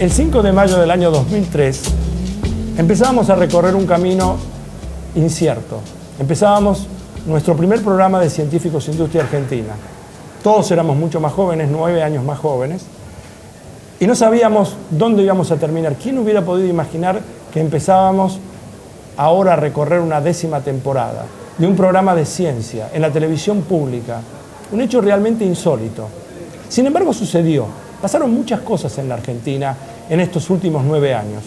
El 5 de mayo del año 2003 empezábamos a recorrer un camino incierto. Empezábamos nuestro primer programa de Científicos Industria Argentina. Todos éramos mucho más jóvenes, 9 años más jóvenes, y no sabíamos dónde íbamos a terminar. ¿Quién hubiera podido imaginar que empezábamos ahora a recorrer una 10ª temporada de un programa de ciencia en la televisión pública? Un hecho realmente insólito. Sin embargo, sucedió. Pasaron muchas cosas en la Argentina en estos últimos 9 años.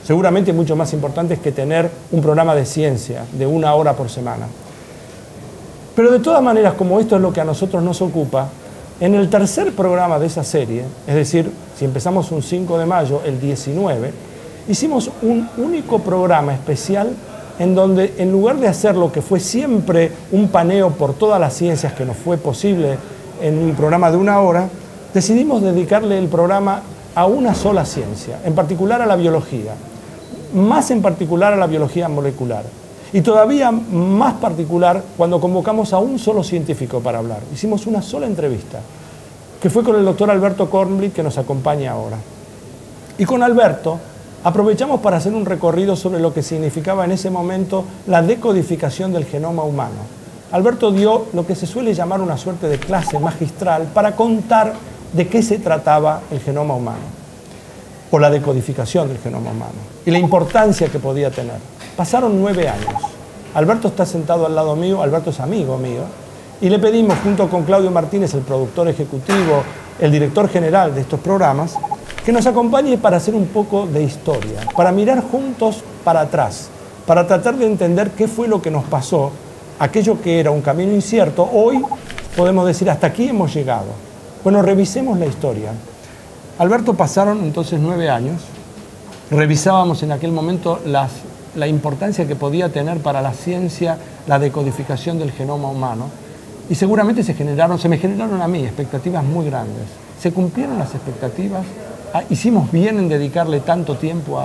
Seguramente mucho más importantes que tener un programa de ciencia de 1 hora por semana. Pero de todas maneras, como esto es lo que a nosotros nos ocupa, en el tercer programa de esa serie, es decir, si empezamos un 5 de mayo, el 19, hicimos un único programa especial en donde, en lugar de hacer lo que fue siempre un paneo por todas las ciencias que nos fue posible en un programa de 1 hora, decidimos dedicarle el programa a una sola ciencia, en particular a la biología, más en particular a la biología molecular. Y todavía más particular cuando convocamos a un solo científico para hablar. Hicimos una sola entrevista, que fue con el doctor Alberto Kornblit, que nos acompaña ahora. Y con Alberto aprovechamos para hacer un recorrido sobre lo que significaba en ese momento la decodificación del genoma humano. Alberto dio lo que se suele llamar una suerte de clase magistral para contar de qué se trataba el genoma humano, o la decodificación del genoma humano, y la importancia que podía tener. Pasaron 9 años. Alberto está sentado al lado mío, Alberto es amigo mío, y le pedimos, junto con Claudio Martínez, el productor ejecutivo, el director general de estos programas, que nos acompañe para hacer un poco de historia, para mirar juntos para atrás, para tratar de entender qué fue lo que nos pasó, aquello que era un camino incierto. Hoy podemos decir, hasta aquí hemos llegado. Bueno, revisemos la historia. Alberto, pasaron entonces 9 años, revisábamos en aquel momento la importancia que podía tener para la ciencia la decodificación del genoma humano, y seguramente se me generaron a mí expectativas muy grandes. ¿Se cumplieron las expectativas? ¿Hicimos bien en dedicarle tanto tiempo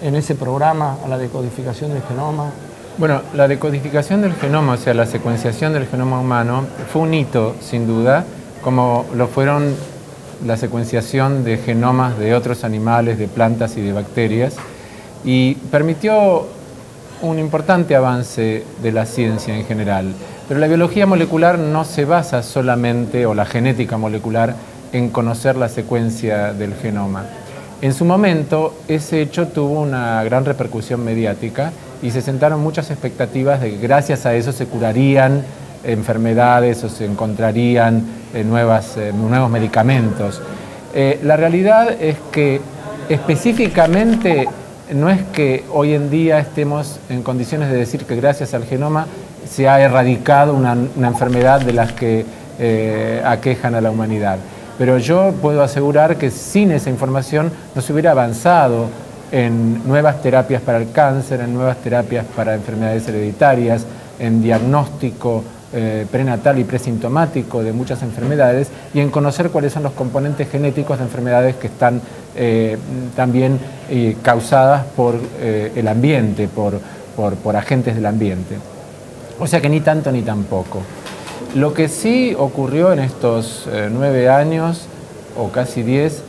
en ese programa a la decodificación del genoma? Bueno, la decodificación del genoma, o sea, la secuenciación del genoma humano, fue un hito, sin duda, como lo fueron la secuenciación de genomas de otros animales, de plantas y de bacterias, y permitió un importante avance de la ciencia en general. Pero la biología molecular no se basa solamente, o la genética molecular, en conocer la secuencia del genoma. En su momento, ese hecho tuvo una gran repercusión mediática y se sentaron muchas expectativas de que gracias a eso se curarían enfermedades o se encontrarían nuevos medicamentos. La realidad es que específicamente no es que hoy en día estemos en condiciones de decir que gracias al genoma se ha erradicado una enfermedad de las que aquejan a la humanidad. Pero yo puedo asegurar que sin esa información no se hubiera avanzado en nuevas terapias para el cáncer, en nuevas terapias para enfermedades hereditarias, en diagnóstico prenatal y presintomático de muchas enfermedades, y en conocer cuáles son los componentes genéticos de enfermedades que están también causadas por el ambiente, por agentes del ambiente. O sea que ni tanto ni tampoco. Lo que sí ocurrió en estos 9 años, o casi 10,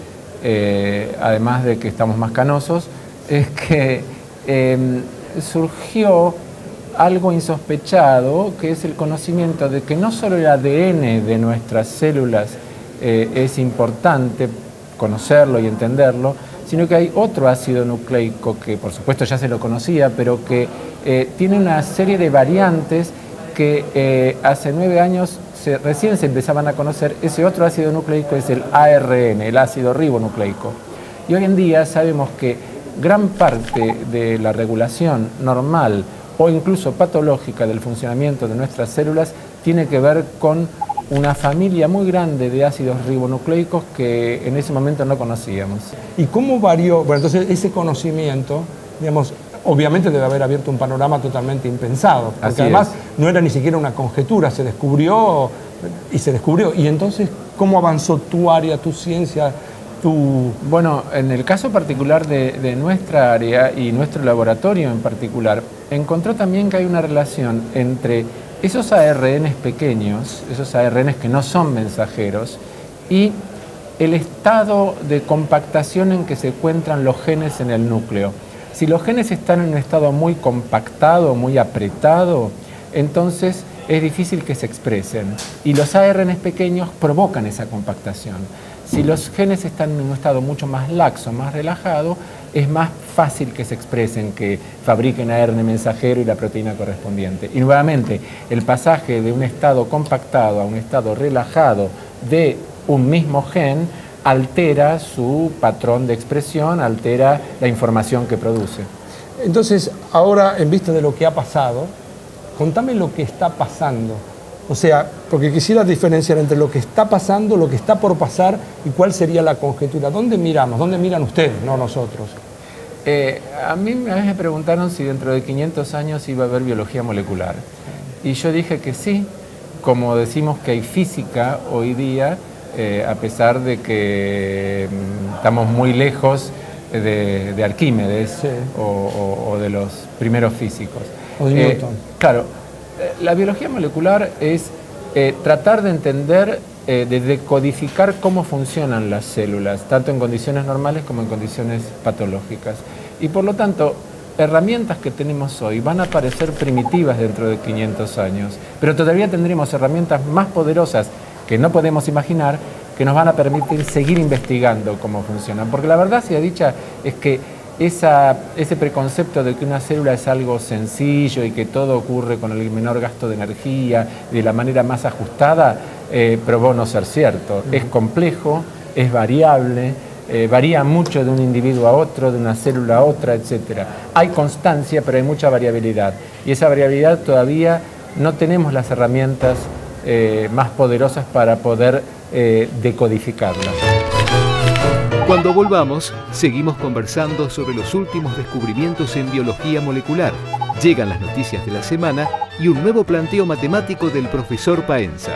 además de que estamos más canosos, es que surgió algo insospechado, que es el conocimiento de que no solo el ADN de nuestras células es importante conocerlo y entenderlo, sino que hay otro ácido nucleico que por supuesto ya se lo conocía, pero que tiene una serie de variantes que hace 9 años recién se empezaban a conocer. Ese otro ácido nucleico es el ARN, el ácido ribonucleico. Y hoy en día sabemos que gran parte de la regulación normal o incluso patológica del funcionamiento de nuestras células tiene que ver con una familia muy grande de ácidos ribonucleicos que en ese momento no conocíamos. ¿Y cómo varió? Bueno, entonces ese conocimiento, digamos, obviamente debe haber abierto un panorama totalmente impensado, porque además no era ni siquiera una conjetura, se descubrió. Y entonces, ¿cómo avanzó tu área, tu ciencia, tu...? Bueno, en el caso particular de nuestra área y nuestro laboratorio en particular, encontró también que hay una relación entre esos ARNs pequeños, esos ARNs que no son mensajeros, y el estado de compactación en que se encuentran los genes en el núcleo. Si los genes están en un estado muy compactado, muy apretado, entonces es difícil que se expresen. Y los ARNs pequeños provocan esa compactación. Si los genes están en un estado mucho más laxo, más relajado, es más fácil que se expresen, que fabriquen ARN mensajero y la proteína correspondiente. Y nuevamente, el pasaje de un estado compactado a un estado relajado de un mismo gen altera su patrón de expresión, altera la información que produce. Entonces, ahora, en vista de lo que ha pasado, contame lo que está pasando. O sea, porque quisiera diferenciar entre lo que está pasando, lo que está por pasar y cuál sería la conjetura. ¿Dónde miramos? ¿Dónde miran ustedes, no nosotros? A mí una vez me preguntaron si dentro de 500 años iba a haber biología molecular. Y yo dije que sí, como decimos que hay física hoy día, a pesar de que estamos muy lejos de Arquímedes, sí, o de los primeros físicos. O de Newton. Claro, la biología molecular es tratar de entender, de decodificar cómo funcionan las células, tanto en condiciones normales como en condiciones patológicas. Y por lo tanto, herramientas que tenemos hoy van a parecer primitivas dentro de 500 años, pero todavía tendremos herramientas más poderosas que no podemos imaginar, que nos van a permitir seguir investigando cómo funcionan. Porque la verdad sea dicha es que ese preconcepto de que una célula es algo sencillo y que todo ocurre con el menor gasto de energía, de la manera más ajustada, probó no ser cierto. Es complejo, es variable, varía mucho de un individuo a otro, de una célula a otra, etc. Hay constancia, pero hay mucha variabilidad. Y esa variabilidad todavía no tenemos las herramientas más poderosas para poder decodificarla. Cuando volvamos, seguimos conversando sobre los últimos descubrimientos en biología molecular. Llegan las noticias de la semana y un nuevo planteo matemático del profesor Paenza.